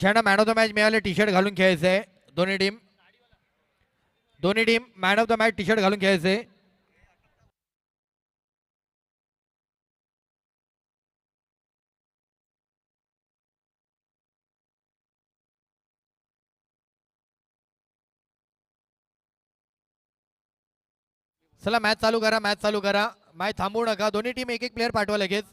ज्यांना man of the match मिळाले T shirt घालून खेळायचंय. दोन्ही team man of the match T shirt घालून खेळायचंय. चला मॅच चालू करा, मॅच चालू करा. मॅच थांबवू नका. दोन्ही टीम एक एक प्लेअर पाठवा लगेच.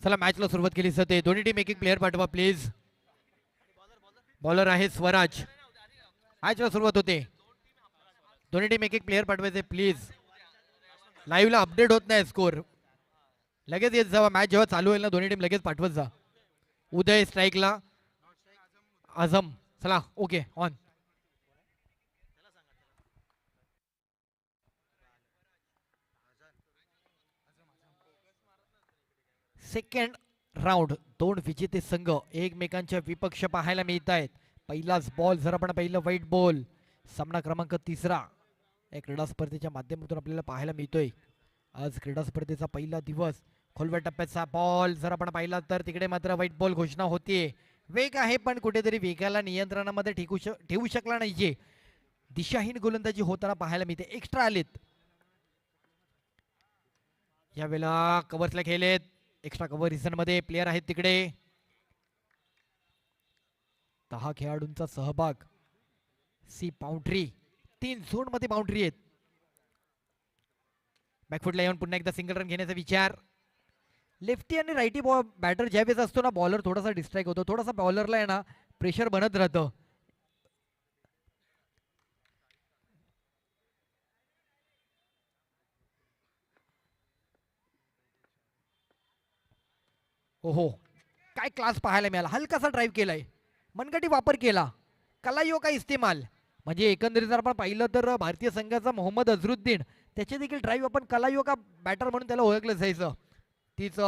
चला मॅचला सुरुवात केली जाते. दोन्ही टीम एक एक प्लेअर पाठवा प्लीज. बॉलर आहे स्वराज. मॅचला सुरुवात होते. दोन्ही टीम एक एक प्लेअर पाठवायचे प्लीज. लाईव्हला अपडेट होत नाही स्कोर. लगेच येत जावा. मॅच जेव्हा चालू होईल ना दोन्ही टीम लगेच पाठवत जा. उदय स्ट्राईकला. आझम. चला ओके ऑन. Second round. दोन विजेते संघ एकमेकांच्या विपक्ष पाहायला मिळत आहेत. पहिलाच बॉल जर आपण पहिलं व्हाईट बॉल. सामना क्रमांक 3 या क्रीडा स्पर्धेच्या माध्यमातून आपल्याला पाहायला मिळतोय. आज क्रीडा स्पर्धेचा पहिला दिवस. खोलवर टप्प्याचा बॉल जर आपण पाहिला तर तिकडे मात्र व्हाईट बॉल घोषणा होतीये. वेग आहे पण कुठेतरी वेगाला नियंत्रणामध्ये ठेवू शकला नाहीये. दिशाहीन गोलंदाजी होताना पाहायला मिळते. एक्स्ट्रा आलेत यावेळेला. कव्हर्सला खेळलेत. एक्स्ट्रा कव्हर रिझन मध्ये प्लेयर आहेत तिकडे. 10 खेळाडूंचा सहभाग. सी बाउंड्री. 3 झोन मध्ये बाउंड्री आहेत. बॅकफुटला येऊन पुन्हा एकदा सिंगल रन घेण्याचा विचार. लेफ्टी आणि राईटी बॅटर ज्यावेळेस असतो ना बॉलर थोडासा डिस्ट्रॅक्ट होतो. थोडासा बॉलरला आहे ना प्रेशर बनत राहतं. हो काय क्लास पाहायला मिळाला. हलकासा ड्राईव्ह केलाय. मनगटी वापर केला. कलायो का इस्तेमाल. म्हणजे एकंदरीत जर आपण पाहिलं तर भारतीय संघाचा मोहम्मद अझरुद्दीन त्याचे देखील ड्राईव्ह आपण कलायो का बॅटर म्हणून त्याला ओळखलं जायचं. तीच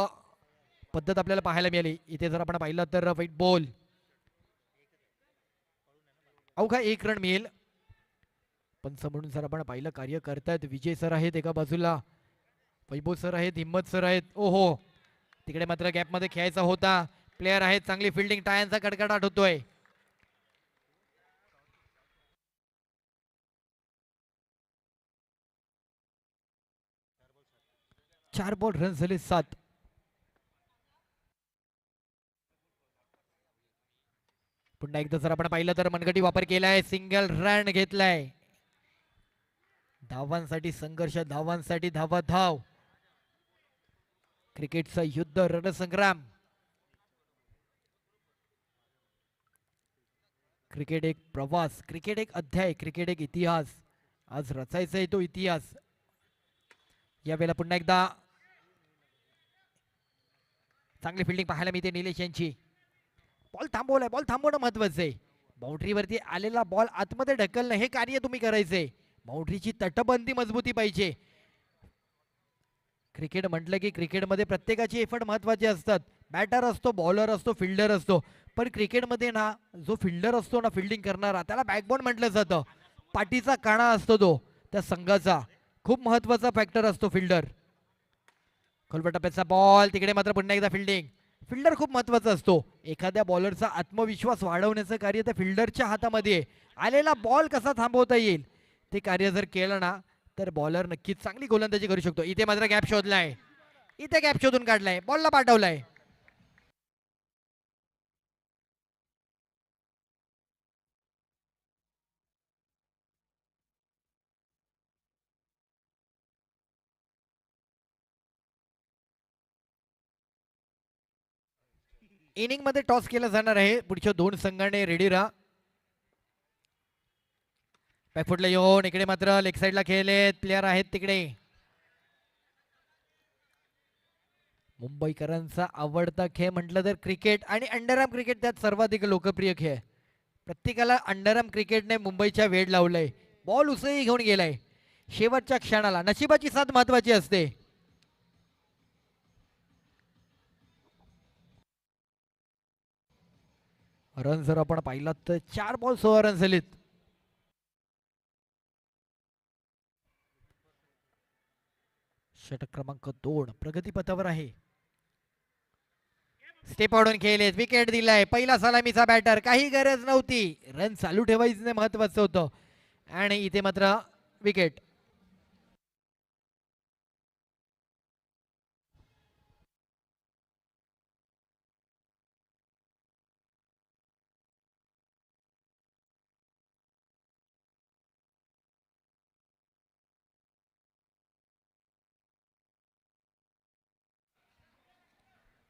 पद्धत आपल्याला पाहायला मिळाली. इथे जर आपण पाहिलं तर व्हाईट बॉल. अवघा 1 रन मिळेल. पंच म्हणून जर आपण पाहिलं कार्य करतायत विजय सर आहेत एका बाजूला. वैभव सर आहेत. हिम्मत सर आहेत. ओहो तिकडे मात्र गॅप मध्ये खेळायचा होता. प्लेयर आहेत. चांगली फिल्डिंग. टाळ्यांचा कडकडाट होतोय. चार बॉल रन झाले 7. पुन्हा एकदा जर आपण पाहिलं तर मनगटी वापर केलाय. सिंगल रन घेतलाय. धावांसाठी संघर्ष. धावांसाठी धावा धाव. क्रिकेटचा युद्ध रणसंग्राम. क्रिकेट एक प्रवास. क्रिकेट एक अध्याय. क्रिकेट एक इतिहास. आज रचायचा आहे तो इतिहास. यावेळेला पुन्हा एकदा चांगली फिल्डिंग पाहायला मिळते निलेश यांची. बॉल थांबवलाय. बॉल थांबवणं महत्वाचं आहे. बाउंड्रीवरती आलेला बॉल आतमध्ये ढकलणं हे कार्य तुम्ही करायचंय. बाउंड्रीची तटबंदी मजबूती पाहिजे. क्रिकेट म्हटलं की क्रिकेटमध्ये प्रत्येकाची एफर्ट महत्वाचे असतात. बॅटर असतो, बॉलर असतो, फिल्डर असतो. पण क्रिकेटमध्ये ना जो फिल्डर असतो ना फिल्डिंग करणारा त्याला बॅकबोन म्हटलं जातं. पाठीचा काणा असतो तो त्या संघाचा. खूप महत्वाचा फॅक्टर असतो फिल्डर. खोलवर टप्प्याचा बॉल. तिकडे मात्र पुन्हा एकदा फिल्डिंग. फिल्डर खूप महत्वाचा असतो. एखाद्या बॉलरचा आत्मविश्वास वाढवण्याचं कार्य त्या फिल्डरच्या हातामध्ये. आलेला बॉल कसा थांबवता येईल ते कार्य जर केलं ना तर बॉलर नक्कीच चांगली गोलंदाजी करू शकतो. इथे मात्र गॅप शोधलाय. इथे गॅप शोधून काढलाय. बॉलला पाठवलाय. इनिंग मध्ये टॉस केला जाणार आहे. पुढच्या 2 संघाने रेडी राहा. बॅकफुटला येऊन इकडे मात्र लेग साईडला खेळलेत प्लेयर आहेत तिकडे. मुंबईकरांचा आवडता खेळ म्हटलं तर क्रिकेट आणि अंडरआर्म क्रिकेट त्यात सर्वाधिक लोकप्रिय खेळ. प्रत्येकाला अंडरआर्म क्रिकेटने मुंबईच्या वेड लावलंय. बॉल उसळी घेऊन गेलाय शेवटच्या क्षणाला. नशिबाची साथ महत्वाची असते. रन जर आपण पाहिलात तर 4 बॉल 16 रन झालेत. षटक क्रमांक 2 प्रगतीपथावर आहे. स्टेप आउट खेळलेत विकेट दिलाय. पहिला सलामीचा बॅटर काही गरज नव्हती. रन चालू ठेवायचं महत्वाचं होतं आणि इथे मात्र wicket.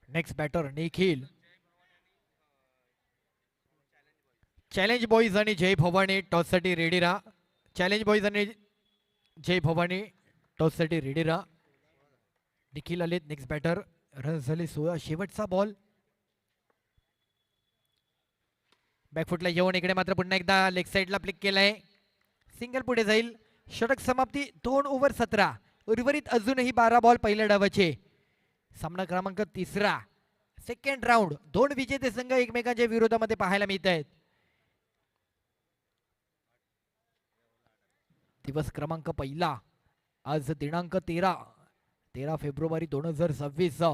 Next batter Nikhil. Challenge boys आणि जय भवानी टॉससाठी रेडी राहा. चॅलेंज बॉईज आणि जय भवानी टॉससाठी रेडी राहा. निखिल आलेत नेक्स्ट बॅटर. रन झाले 16. शेवटचा बॉल. बॅकफुटला येऊन इकडे मात्र पुन्हा एकदा लेग साईडला प्लिक केलाय. सिंगल पुढे जाईल. षटक समाप्ती 2 ओव्हर 17. उर्वरित अजूनही 12 बॉल पहिल्या डावाचे. सामना क्रमांक 3. Second round. 2 विजेते संघ एकमेकांच्या विरोधामध्ये पाहायला मिळत आहेत. दिवस क्रमांक 1. आज दिनांक 13 फेब्रुवारी 2026.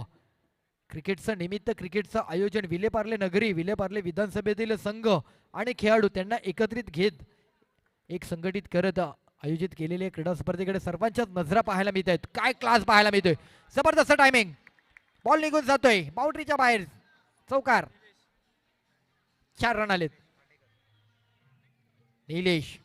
क्रिकेटचं निमित्त क्रिकेटचं आयोजन विलेपार्ले नगरी विलेपार्ले विधानसभेतील संघ आणि खेळाडू त्यांना एकत्रित घेत एक संघटित करत आयोजित केलेल्या क्रीडा स्पर्धेकडे सर्वांच्याच नजरा पाहायला मिळत आहेत. काय क्लास पाहायला मिळतोय. जबरदस्त टायमिंग. बॉल निघून जातोय बाउंड्रीच्या बाहेर. चौकार. 4 रन आलेत. निलेश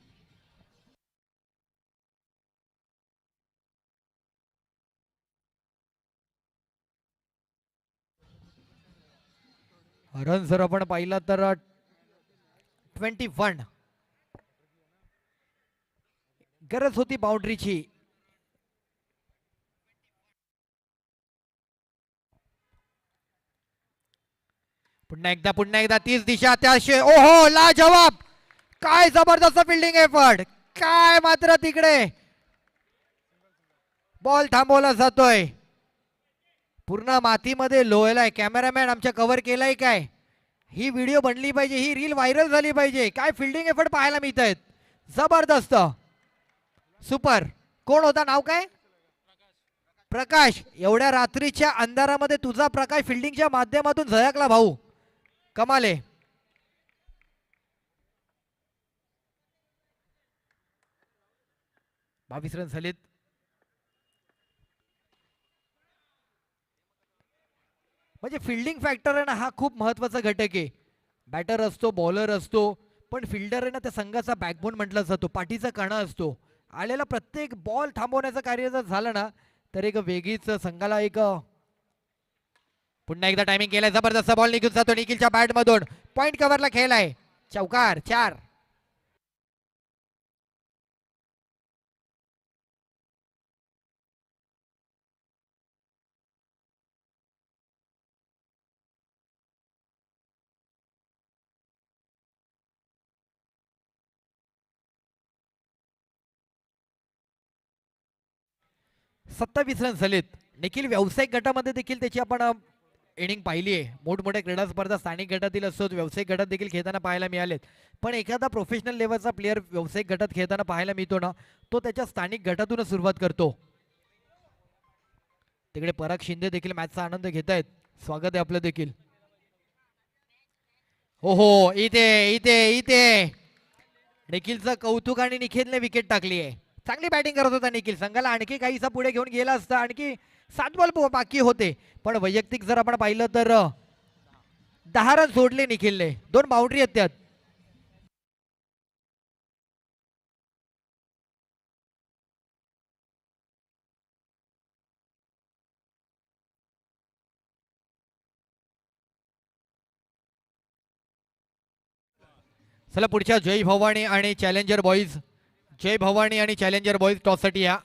रन जर आपण पाहिला तर 21. गरज होती बाउंड्रीची. पुन्हा एकदा तीच दिशा त्याशे. ओहो लाजवाब. काय जबरदस्त फिल्डिंग एफर्ट. काय मात्र तिकडे बॉल थांबवला जातोय. पूर्ण मातीमध्ये लोळलाय. कॅमेरामॅन आमच्या कव्हर केलाय काय. ही व्हिडिओ बनली पाहिजे. ही रील व्हायरल झाली पाहिजे. काय फिल्डिंग एफर्ट पाहायला मिळत आहेत. जबरदस्त. सुपर. कोण होता नाव काय. प्रकाश. एवढ्या रात्रीच्या अंधारामध्ये तुझा प्रकाश फिल्डिंगच्या माध्यमातून झळकला भाऊ. कमाले. 22 रन झालेत. म्हणजे फिल्डिंग फॅक्टर आहे ना हा खूप महत्वाचा घटक आहे. बॅटर असतो बॉलर असतो पण फिल्डर आहे ना त्या संघाचा बॅकबोन म्हटला जातो. पाठीचा कणा असतो. आलेला प्रत्येक बॉल थांबवण्याचं कार्य जर झालं ना तर एक वेगळीच संघाला एक. पुन्हा एकदा टायमिंग केलाय. जबरदस्त बॉल निघून जातो निखिलच्या बॅट मधून. पॉइंट कव्हरला खेळलाय. चौकार. 4. सत्तावीस रन झालेत. निखिल व्यावसायिक गटामध्ये देखील त्याची आपण इनिंग पाहिली आहे. मोठमोठ्या क्रीडा स्पर्धा स्थानिक गटातील असतो व्यावसायिक गटात देखील खेळताना पाहायला मिळालेत. पण एखादा प्रोफेशनल लेवलचा प्लेअर व्यावसायिक गटात खेळताना पाहायला मिळतो ना तो त्याच्या स्थानिक गटातूनच सुरुवात करतो. तिकडे पराग शिंदे देखील मॅचचा आनंद घेत आहेत. स्वागत आहे आपलं देखील. हो हो इथे इथे इथे निखिलचं कौतुक आणि निखिलने विकेट टाकली आहे. चांगली बॅटिंग करत होता निखिल. संघाला आणखी काहीसा पुढे घेऊन गेला असता. आणखी 7 बॉल बाकी होते पण वैयक्तिक जर आपण पाहिलं तर 10 रन सोडले निखिलने. 2 बाउंड्री आहेत त्यात. चला पुढच्या जय भवानी आणि चॅलेंजर बॉईज जय भवानी आणि चॅलेंजर बॉईज टॉससाठी या.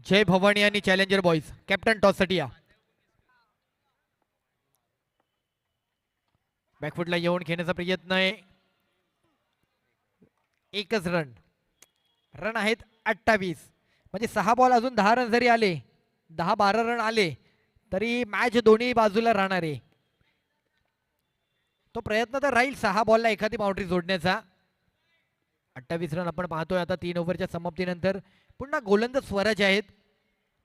जय भवानी आणि चॅलेंजर बॉईज कॅप्टन टॉससाठी या. बॅकफुटला येऊन खेळण्याचा प्रयत्न आहे. एकच रन. रन आहेत 28. म्हणजे 6 बॉल अजून 10 रन जरी आले, 10-12 रन आले तरी मॅच दोन्ही बाजूला राहणार आहे. तो प्रयत्न तर राहील 6 बॉलला एखादी बाउंड्री जोडण्याचा. 28 रन आपण पाहतोय आता 3 ओव्हरच्या समाप्तीनंतर. पुन्हा गोलंदाज स्वराज आहेत.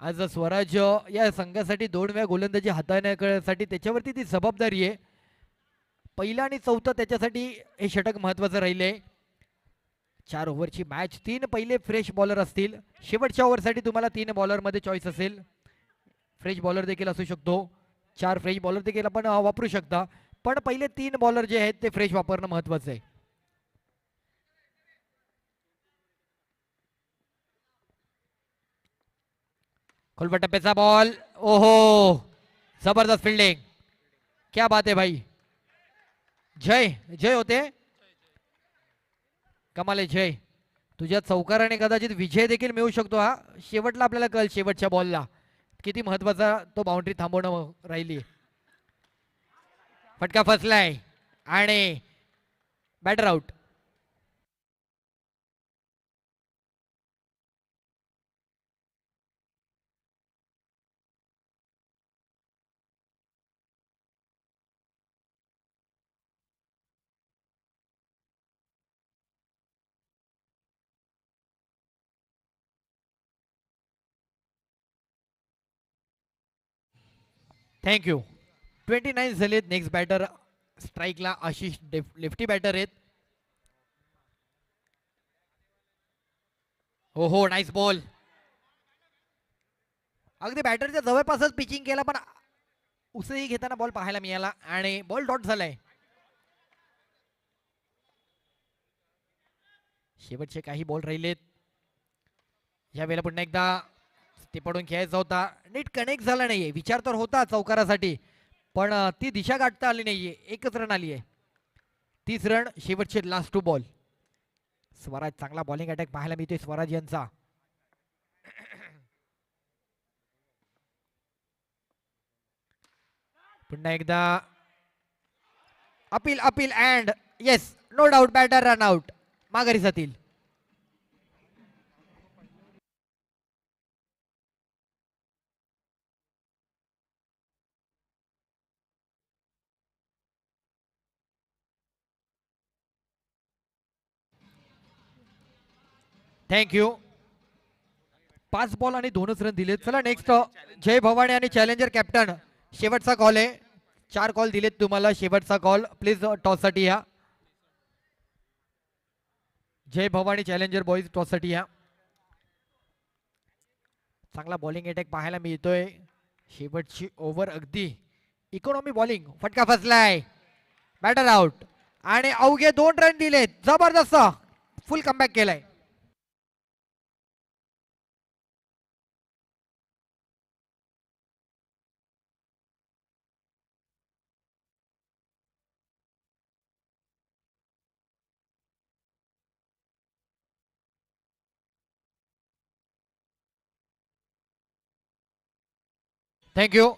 आज स्वराज या संघासाठी 2 वेळा गोलंदाजी हाताळण्यासाठी त्याच्यावरती ती जबाबदारी आहे. पहिला आणि चौथा त्याच्यासाठी हे षटक महत्वाचं राहिले. 4 ओव्हरची मॅच. 3 पहिले फ्रेश बॉलर असतील. शेवटच्या ओव्हरसाठी तुम्हाला 3 बॉलरमध्ये चॉईस असेल. फ्रेश बॉलर देखील असू शकतो. 4 फ्रेश बॉलर देखील आपण वापरू शकता. पण पहिले 3 बॉलर जे आहेत ते फ्रेश वापरणं महत्वाचं आहे. खोलवा टप्प्याचा बॉल. ओहो, जबरदस्त फिल्डिंग. क्या बात आहे भाई. जय जय होते. कमाल आहे जय. तुझ्या चौकाराने कदाचित विजय देखील मिळू शकतो. हा शेवटला आपल्याला कळेल शेवटच्या बॉलला किती महत्वाचा तो बाउंड्री थांबवणं राहिली. फटका फसलाय आणि बॅटर आउट. थँक्यू. 29 झालेत. नेक्स्ट बॅटर स्ट्राईकला आशिष लेफ्टी बॅटर आहेत. हो हो, नाईस बॉल. अगदी बॅटरच्या जवळपासच पिचिंग केला पण उसळी घेताना बॉल पाहायला मिळाला आणि बॉल डॉट झालाय. शेवटचे काही बॉल राहिलेत. या वेळेला पुन्हा एकदा ते पडून खेळायचा होता. नीट कनेक्ट झाला नाहीये. विचार तर होता चौकारासाठी पण ती दिशा गाठता आली नाहीये. एकच रन आली आहे. 30 रन शेवटचे लास्ट 2 बॉल. स्वराज चांगला बॉलिंग अटॅक पाहायला मिळतोय स्वराज यांचा. पुन्हा एकदा appeal appeal and yes, no doubt batter run out. माघारी जातील. थँक्यू. 5 बॉल आणि 2च रन दिलेत. चला नेक्स्ट जय भवानी आणि चॅलेंजर कॅप्टन. शेवटचा कॉल आहे. 4 कॉल दिलेत तुम्हाला. शेवटचा कॉल प्लीज टॉससाठी या. जय भवानी चॅलेंजर बॉईज टॉससाठी या. चांगला बॉलिंग अटॅक पाहायला मिळतोय. शेवटची ओव्हर अगदी इकॉनॉमी बॉलिंग. फटका फसलाय. बॅटर आउट आणि अवघे 2 रन दिलेत. जबरदस्त फुल कमबॅक केलाय. थँक्यू.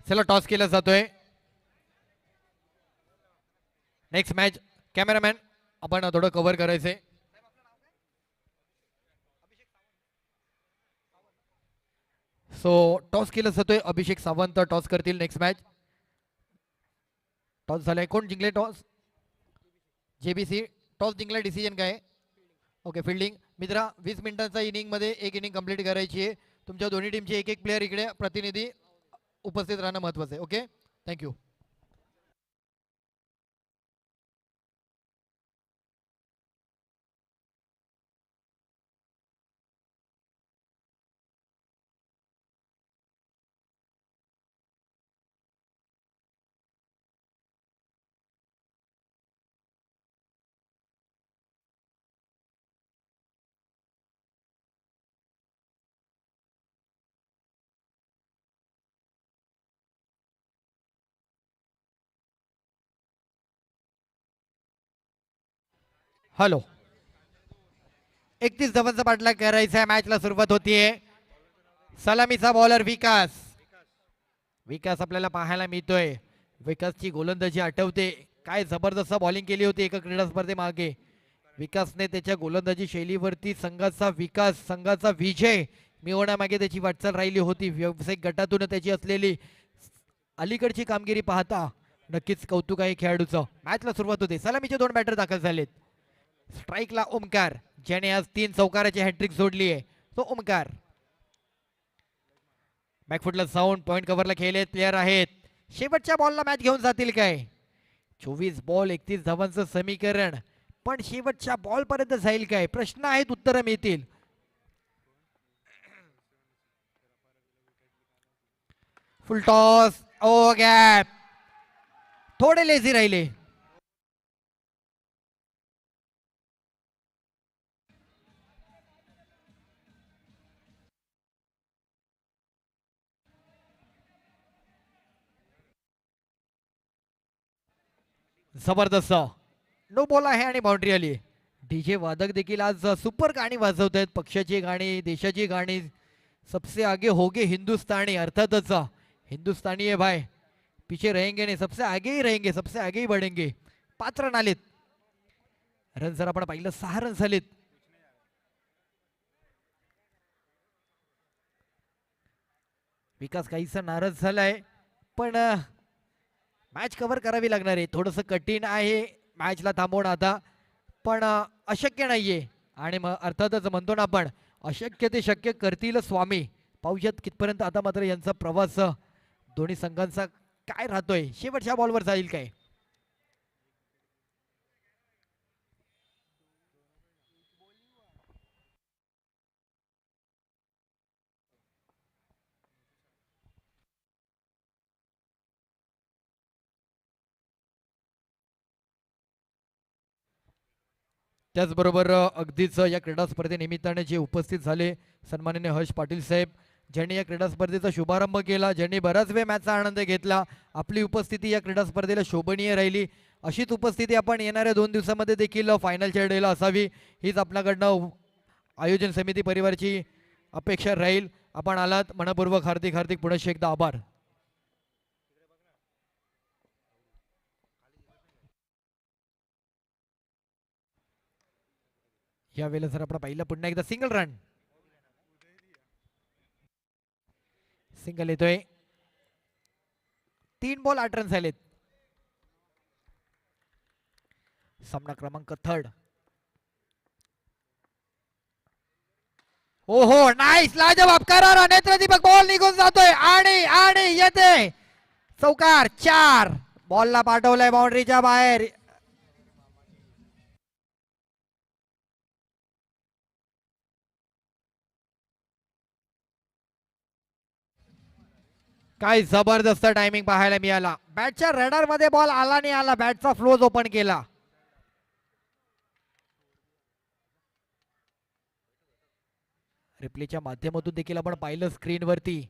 चला टॉस केला जातोय. Next match. कॅमेरामॅन आपण थोडं कव्हर करायचंय. सो टॉस केलं जातोय. अभिषेक सावंत टॉस करतील. Next match. टॉस झालाय. कोण जिंकले टॉस? जेबीसी टॉस जिंकला. डिसिजन काय? Okay, fielding. मित्रा 20 मिनिटांचा इनिंग मध्ये एक इनिंग कंप्लीट करायची आहे. तुमच्या दोन्ही टीमचे एक एक प्लेअर इकडे प्रतिनिधी उपस्थित राहणं महत्वाचं आहे. Okay, thank you. हॅलो. 31 धावांचा पाठलाग करायचा आहे. मॅचला सुरुवात होतीये. सलामीचा बॉलर विकास. विकास आपल्याला पाहायला मिळतोय. विकासची गोलंदाजी आठवते. काय जबरदस्त बॉलिंग केली होती एका क्रीडा स्पर्धेमागे. विकासने त्याच्या गोलंदाजी शैलीवरती संघाचा विकास, संघाचा विजय मिळवण्यामागे त्याची वाटचाल राहिली होती. व्यावसायिक गटातून त्याची असलेली अलीकडची कामगिरी पाहता नक्कीच कौतुक आहे खेळाडूचं. मॅचला सुरुवात होते. सलामीचे 2 बॅटर दाखल झालेत. स्ट्राईकला ओमकार, ज्याने आज 3 चौकाराची हॅट्रिक जोडली आहे, तो ओमकार. बॅकफुटला साऊंड, पॉइंट कव्हरला खेळलेत प्लेयर आहेत. शेवटच्या बॉलला मॅच घेऊन जातील काय? 24 बॉल 31 धावांचं समीकरण, पण शेवटच्या बॉल पर्यंत जाईल काय? प्रश्न आहेत, उत्तर मिळतील. फुल टॉस, ओ गॅप, थोडे लेझी राहिले. जबरदस्त नो बॉल आहे आणि बाउंड्री आली. डीजे वादक देखील आज सुपर गाणी वाजवत आहेत. पक्षाची गाणी, देशाची गाणी. सबसे आगे होगे हिंदुस्तानी, अर्थातच हिंदुस्तानी है भाई, पीछे रहेंगे नहीं, सबसे आगे ही रहेंगे, सबसे आगे ही बढ़ेंगे. 5 रन आलेत. रन जर आपण पाहिलं 6 रन झालेत. विकास काहीसा नाराज झालाय, पण मॅच कव्हर करावी लागणार आहे. थोडंसं कठीण आहे मॅचला थांबवणं आता, पण अशक्य नाहीये. आणि मग अर्थातच म्हणतो ना आपण, अशक्य ते शक्य करतील स्वामी. पाहूयात कितपर्यंत आता मात्र यांचा प्रवास दोन्ही संघांचा काय राहतोय. शेवटच्या बॉलवर जाईल काय? त्याचबरोबर अगदीच या क्रीडा स्पर्धेनिमित्ताने जे उपस्थित झाले सन्माननीय हर्ष पाटील साहेब, ज्यांनी या क्रीडा स्पर्धेचा शुभारंभ केला, ज्यांनी बराच वेळ मॅचचा आनंद घेतला. आपली उपस्थिती या क्रीडा स्पर्धेला शोभनीय राहिली. अशीच उपस्थिती आपण येणाऱ्या 2 दिवसामध्ये देखील फायनलच्या डेला असावी, हीच आपल्याकडनं आयोजन समिती परिवाराची अपेक्षा राहील. आपण आलात, मनपूर्वक हार्दिक हार्दिक पुनश्च एकदा आभार. यावेळेला जर आपण पाहिलं, पुन्हा एकदा सिंगल रन, सिंगल येतोय. 3 बॉल 8 रन झालेत. सामना क्रमांक 3. ओहो, नाईस, लाजवाब, करारा, नेत्रदीपक, बॉल निघून जातोय आणि आणि येते चौकार. 4 बॉलला पाठवलाय बाउंड्रीच्या बाहेर. काय जबरदस्त टायमिंग पाहायला मिळाला. बॅटच्या रडार मध्ये बॉल आला नाही आला, बॅटचा फ्लोज ओपन केला. रिप्लेच्या माध्यमातून देखील आपण पाहिलं स्क्रीनवरती.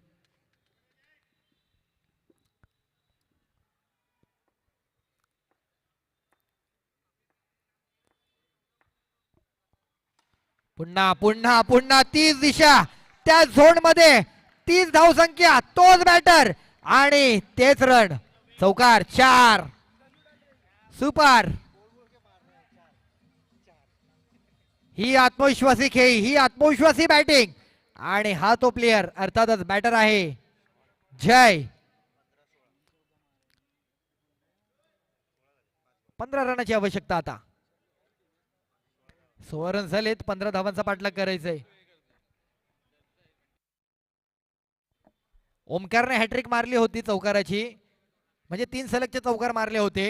पुन्हा पुन्हा पुन्हा 30 दिशा, त्या झोन मध्ये 30 धावसंख्या, तोच बॅटर आणि तेच रन. चौकार. 4 सुपर. ही आत्मविश्वासी खेळी, ही आत्मविश्वासी बॅटिंग, आणि हा तो प्लेयर अर्थातच बॅटर आहे जय. 15 रनाची आवश्यकता आता. 16 रन झालेत. 15 धावांचा पाठलाग करायचंय. ओमकारने हॅट्रिक मारली होती चौकाराची, म्हणजे 3 सलगचे चौकार मारले होते.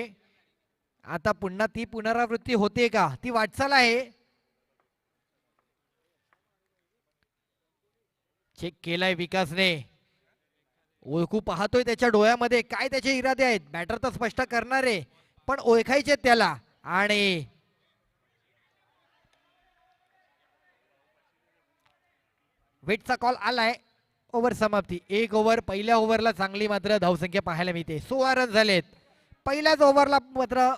आता पुन्हा ती पुनरावृत्ती होते का? ती वाटचाल आहे. चेक केलाय विकासने. ओळखू पाहतोय त्याच्या डोळ्यामध्ये काय त्याचे इरादे आहेत. बॅटर तर स्पष्ट करणार आहे, पण ओळखायचे त्याला. आणि वेटचा कॉल आलाय. ओव्हर समाप्ती. 1 ओव्हर. पहिल्या ओव्हरला चांगली मात्र धावसंख्या पाहायला मिळते. 16 रन झालेत. पहिल्याच ओव्हरला मात्र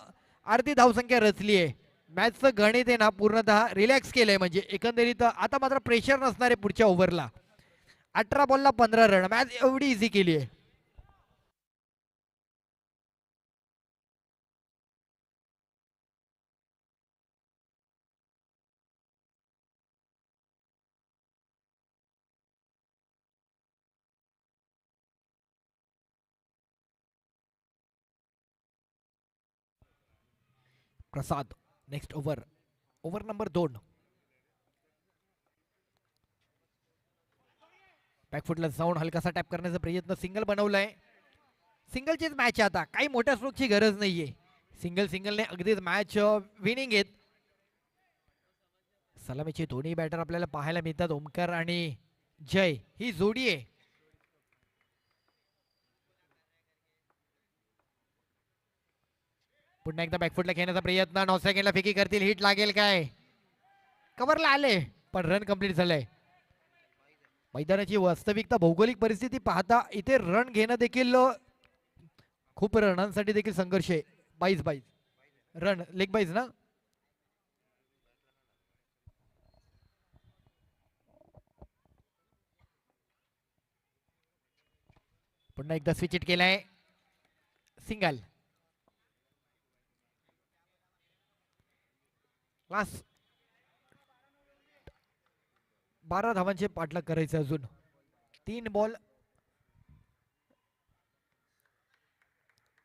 अर्धी धावसंख्या रचली आहे. मॅचचं गणित आहे ना पूर्णतः रिलॅक्स केलंय, म्हणजे एकंदरीत आता मात्र प्रेशर नसणार आहे पुढच्या ओव्हरला. 18 बॉलला 15 रन, मॅच एवढी इझी केली आहे. प्रसाद नेक्स्ट ओव्हर, ओव्हर नंबर 2. बॅकफुटला जाऊन हलकासा टॅप करण्याचा प्रयत्न, सिंगल बनवलाय. सिंगलचीच मॅच आहे आता, काही मोठ्या स्ट्रोकची गरज नाहीये. सिंगलने अगदीच मॅच विनिंग आहेत. सलामीचे दोन्ही बॅटर आपल्याला पाहायला मिळतात, ओमकार आणि जय ही जोडी आहे. पुन्हा एकदा बॅकफुटला खेळण्याचा प्रयत्न, 9 सेकंडला फेकी करतील, हिट लागेल काय? कव्हरला आले पण रन कंप्लीट झालंय. मैदानाची वास्तविकता भौगोलिक परिस्थिती पाहता इथे रन घेणं देखील खूप रनांसाठी देखील संघर्ष आहे. 22 रन लेग बाईज ना. पुन्हा एकदा स्विच हिट केलाय, सिंगल. लास्ट 12 धावांचे पाठलाग करायचे अजून. 3 बॉल,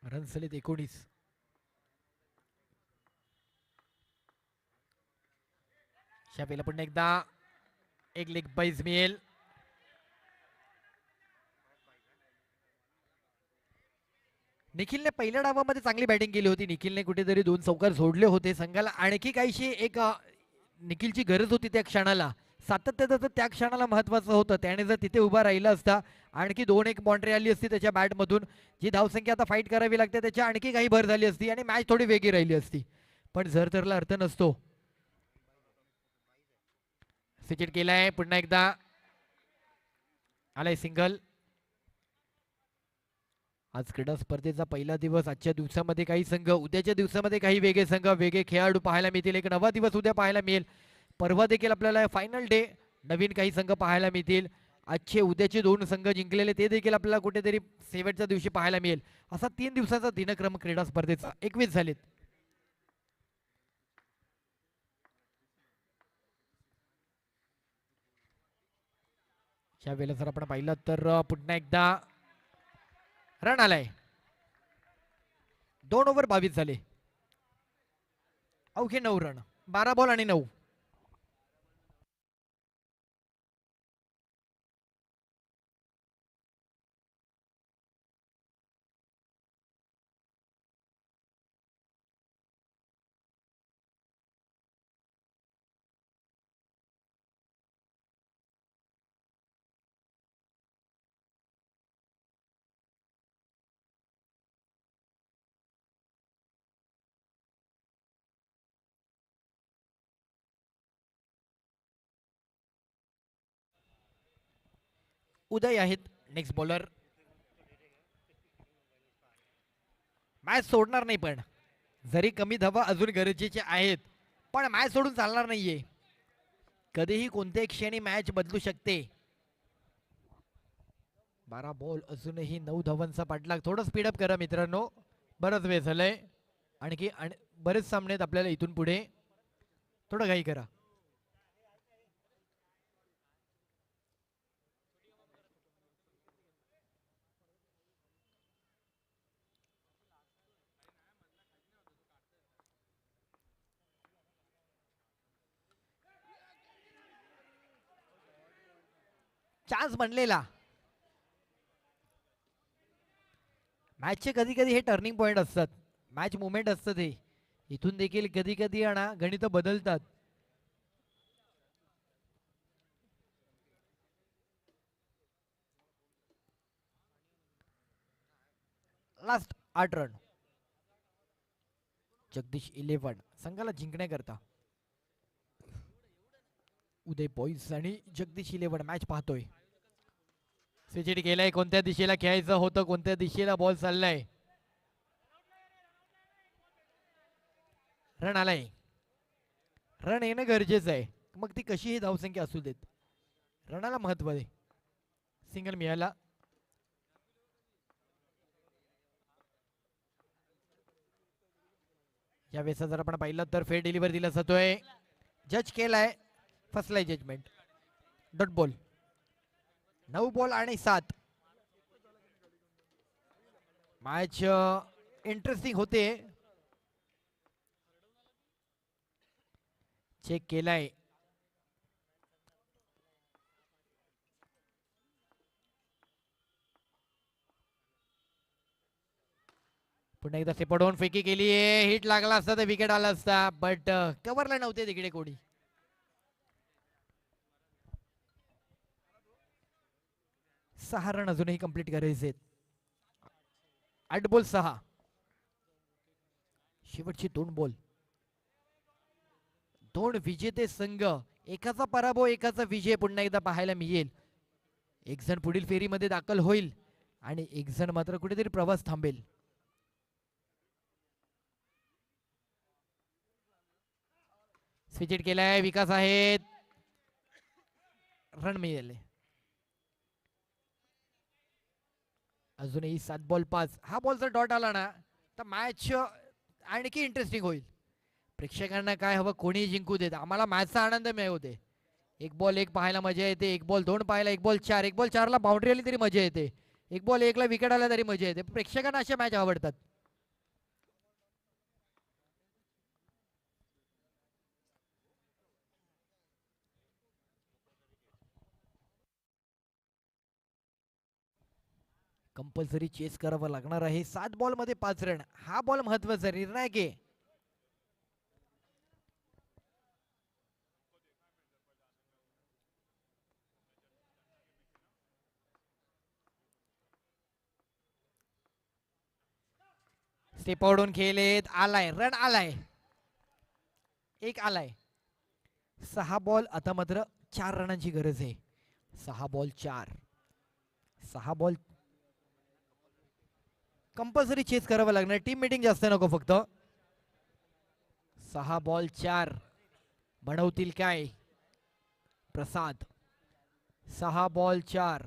रन झालेत 19. शापेला पुन्हा एकदा एक लेग बाईज मिळेल. निखिलने पहिल्या डावामध्ये चांगली बॅटिंग केली होती. निखिलने कुठेतरी 2 चौकार जोडले होते. संघाला आणखी काहीशी एक निखिलची गरज होती त्या क्षणाला. सातत्य त्या क्षणाला महत्वाचं होतं. त्याने जर तिथे उभा राहिला असता, आणखी 2-1 बाउंड्री आली असती त्याच्या बॅटमधून. जी धावसंख्या आता फाईट करावी लागते त्याच्या आणखी काही भर झाली असती आणि मॅच थोडी वेगळी राहिली असती. पण जर तरला अर्थ नसतो. स्विच केलाय, पुन्हा एकदा आलाय सिंगल. आज क्रीडा स्पर्धेचा पहिला दिवस. आजच्या दिवसामध्ये काही संघ, उद्याच्या दिवसामध्ये काही वेगळे संघ, वेगळे खेळाडू पाहायला मिळतील. एक नवा दिवस उद्या पाहायला मिळेल. परवा देखील आपल्याला फायनल डे, नवीन काही संघ पाहायला मिळतील. आजचे उद्याचे 2 संघ जिंकलेले ते देखील आपल्याला कुठेतरी शेवटच्या दिवशी पाहायला मिळेल. असा 3 दिवसाचा दिनक्रम क्रीडा स्पर्धेचा. 21 झालेत. वेळेला जर आपण पाहिलं तर पुन्हा एकदा रन आलाय. 2 ओव्हर 22 झाले, अवघे 9 रन, 12 बॉल आणि 9. उदय आहेत नेक्स्ट बॉलर. मॅच सोडणार नाही, पण जरी कमी धावा अजून गरजेचे आहेत, पण मॅच सोडून चालणार नाहीये. कधीही कोणत्याही क्षणी मॅच बदलू शकते. 12 बॉल, अजूनही 9 धावांचा पाठलाग. थोडं स्पीडअप करा मित्रांनो, बरंच वेळ झालंय. आणखी बरेच सामने आहेत आपल्याला इथून पुढे, थोडं घाई करा. चान्स बनलेला. मॅचचे कधी कधी हे टर्निंग पॉइंट असतात, मॅच मुवमेंट असतं ते. इथून देखील कधी कधी गणित बदलतात. Last 8 run. जगदीश 11 संघाला जिंकण्याकरता. उदय बॉईज आणि जगदीश 11 मॅच पाहतोय. स्विच केलाय, कोणत्या दिशेला खेळायचं होतं, कोणत्या दिशेला बॉल चाललाय. रन आलाय. रन येणं गरजेचं आहे, मग ती कशीही धावसंख्या असू देत. रनाला महत्व आहे. सिंगल मिळाला. यावेळेस जर आपण पाहिलं तर फेर डिलिव्हर दिला जातोय. जज केलाय, फसलाय जजमेंट. Dot ball. 9 बॉल आणि 7. मॅच इंटरेस्टिंग होते. चेक केलाय. पुन्हा एकदा सेपडून फेकी केली आहे. हिट लागला असता तर विकेट आला असता, बट कव्हरला नव्हते तिकडे कोणी. 6 रन अजूनही कंप्लीट करायचे. 8 बॉल 6. शेवटची 2 बॉल. 2 विजेते संघ, एकाचा पराभव एकाचा विजय पुन्हा एकदा पाहायला मिळेल. एक जण पुढील फेरीमध्ये दाखल होईल आणि एक जण मात्र कुठेतरी प्रवास थांबेल. स्विच केलाय. विकास आहेत. रन मिळाले. अजूनही 7 बॉल 5. हा बॉल जर डॉट आला ना तर मॅच आणखी इंटरेस्टिंग होईल. प्रेक्षकांना काय हवं, कोणी जिंकू देत, आम्हाला मॅचचा आनंद मिळवू दे. 1 बॉल 1 पाहायला मजा येते. 1 बॉल 2 पाहायला. 1 बॉल 4. 1 बॉल 4 ला बाउंड्री आली तरी मजा येते. 1 बॉल 1 ला विकेट आला तरी मजा येते. प्रेक्षकांना अशा मॅच आवडतात. कंपल्सरी चेस करावं लागणार आहे. 7 बॉल मध्ये 5 रन. हा बॉल महत्वाचा, निर्णायक आहे. स्टेप आउट खेळलेत. आलाय रन, आलाय. 1 आलाय. 6 बॉल. आता मात्र 4 रनांची गरज आहे. 6 बॉल 4. 6 बॉल कंपल्सरी चेस करावं लागणार. टीम मीटिंग जास्त नको फक्त. 6 बॉल 4 बनवतील काय प्रसाद. 6 बॉल 4.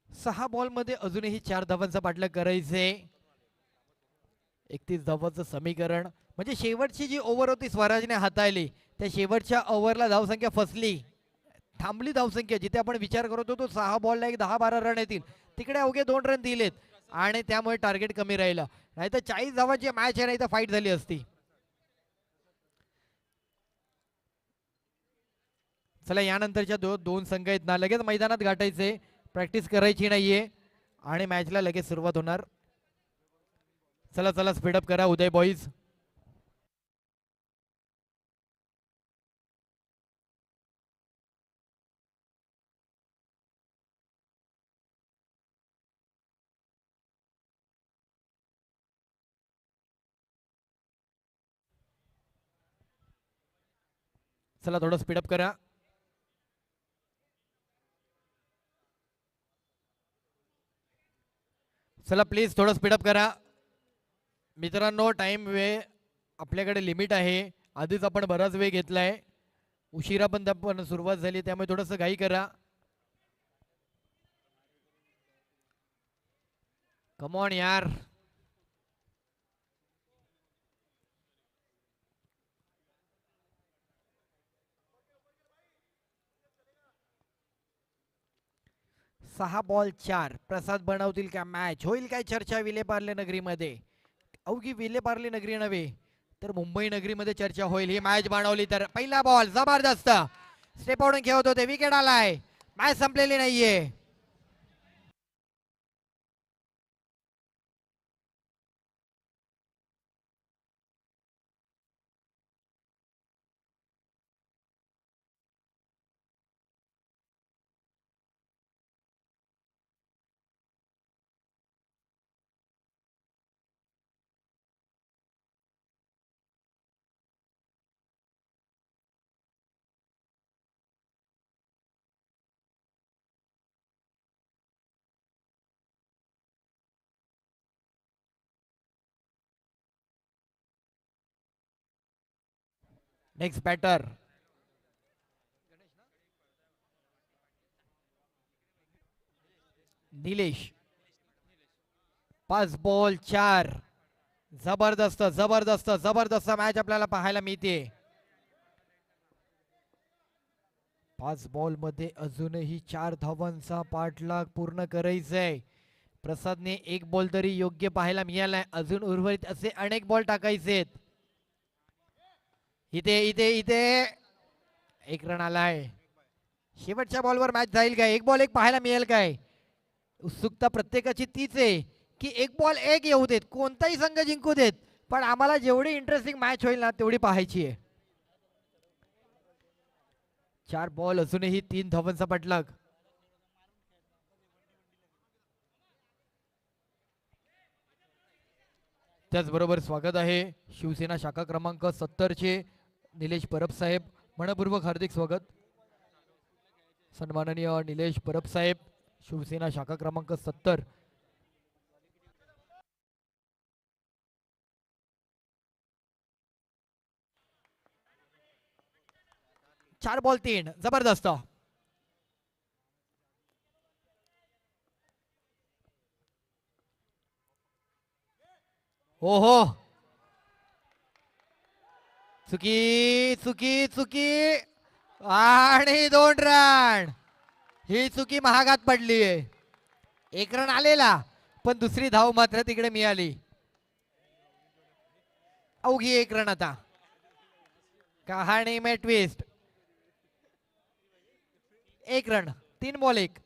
सहा बॉल मध्ये अजूनही 4 धावांचा पाठलाग करायचे. 31 धावांचं समीकरण म्हणजे शेवटची जी ओव्हर होती स्वराजने हाताळली, त्या शेवटच्या ओव्हरला धावसंख्या फसली, थांबली धावसंख्या. जिथे आपण विचार करत होतो 6 बॉलला एक 10-12 रन येतील, तिकडे अवघे 2 रन दिलेत आणि त्यामुळे टार्गेट कमी राहिलं. नाही तर 40 धावांची मॅच आहे, नाही तर फाईट झाली असती. चला यानंतरच्या दोन संघ आहेत ना, लगेच मैदानात गाठायचे. प्रॅक्टिस करायची नाहीये आणि मॅचला लगेच सुरुवात होणार. चला चला स्पीडअप करा उदय बॉईज. चला थोडं स्पीडअप करा. चला प्लीज थोडं स्पीडअप करा मित्रांनो. टाइम वेळ आपल्याकडे लिमिट आहे. आधीच आपण बराच वेळ घेतलाय. उशिरा पण सुरुवात झाली, त्यामुळे थोडस घाई करा. कमॉन यार. सहा बॉल 4. प्रसाद बनवतील का मॅच? होईल काय चर्चा विलेपार्ले नगरीमध्ये? अवघी विलेपार्ले नगरी नव्हे तर मुंबई नगरीमध्ये चर्चा होईल. ही मॅच बनवली तर. पहिला बॉल जबरदस्त स्टेप आउट खेळत होते, विकेट आलाय. मॅच संपलेली नाहीये. Next batter Nilesh. 5 बॉल 4. जबरदस्त जबरदस्त जबरदस्त मॅच आपल्याला पाहायला मिळते. 5 बॉल मध्ये अजूनही 4 धावांचा पाठलाग पूर्ण करायचंय. प्रसादने एक बॉल तरी योग्य पाहायला मिळालाय. अजून उर्वरित असे अनेक बॉल टाकायचेत. इथे इथे इथे एक रन आलाय. शेवटच्या बॉलवर मॅच जाईल काय? एक बॉल एक पाहायला मिळेल काय? उत्सुकता प्रत्येकाची तीच आहे की एक बॉल एक येऊ देत, कोणताही संघ जिंकू देत, पण आम्हाला जेवढी इंटरेस्टिंग मॅच होईल ना तेवढी पाहायची आहे. 4 बॉल अजूनही 3 धावांचा पाठलाग. त्याचबरोबर स्वागत आहे शिवसेना शाखा क्रमांक 70 चे निलेश परब साहेब. मनपूर्वक हार्दिक स्वागत. सन्माननीय निलेश परब साहेब, शिवसेना शाखा क्रमांक 70. चार बॉल 3. जबरदस्त. ओहो, चुकी चुकी चुकी आणि 2 रन. ही चुकी महागात पडली आहे. 1 रन आलेला, पण दुसरी धाव मात्र तिकडे मिळाली. अवघी 1 रन. आता कहाणी में ट्विस्ट. 1 run 3 ball 1.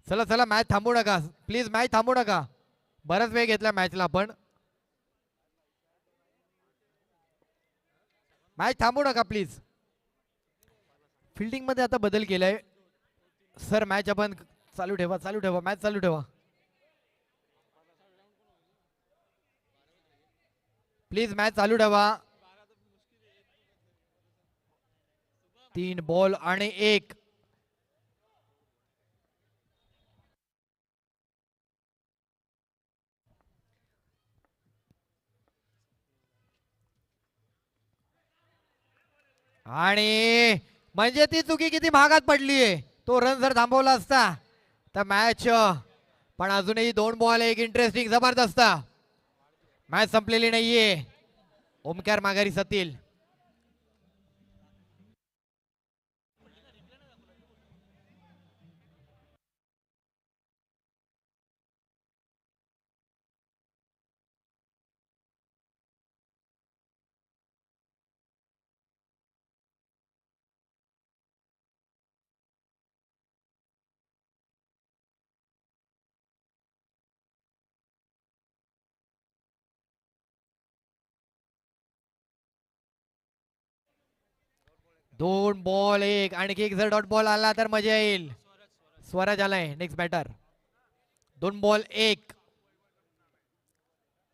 चला चला, मॅच थांबू नका प्लीज, मॅच थांबू नका. बराच वेळ घेतला मॅचला आपण. मॅच थांबू नका प्लीज. फिल्डिंग मध्ये आता बदल केलाय सर. मॅच आपण चालू ठेवा, चालू ठेवा, मॅच चालू ठेवा प्लीज. मॅच चालू ठेवा. 3 बॉल आणि 1. आणि म्हणजे ती चुकी किती महागात पडलीये. तो रन जर थांबवला असता तर मॅच. पण अजूनही 2 बॉल 1. इंटरेस्टिंग जबरदस्त. मॅच संपलेली नाहीये. ओमकार माघारी जातील. दोन बॉल 1. आणखी एक जर डॉट बॉल आला तर मजा येईल. स्वराज आलाय next batter. 2 ball 1.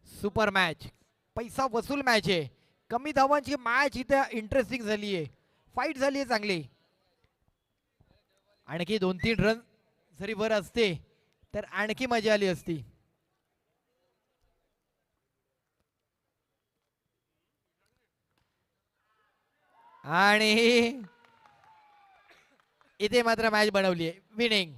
Super match. पैसा वसूल मॅच आहे. कमी धावांची मॅच इथे इंटरेस्टिंग झाली आहे. फाईट झाली आहे चांगली. आणखी 2-3 रन जरी वर असते तर आणखी मजा आली असती. आणि इथे मात्र मॅच बनवली आहे. विनिंग.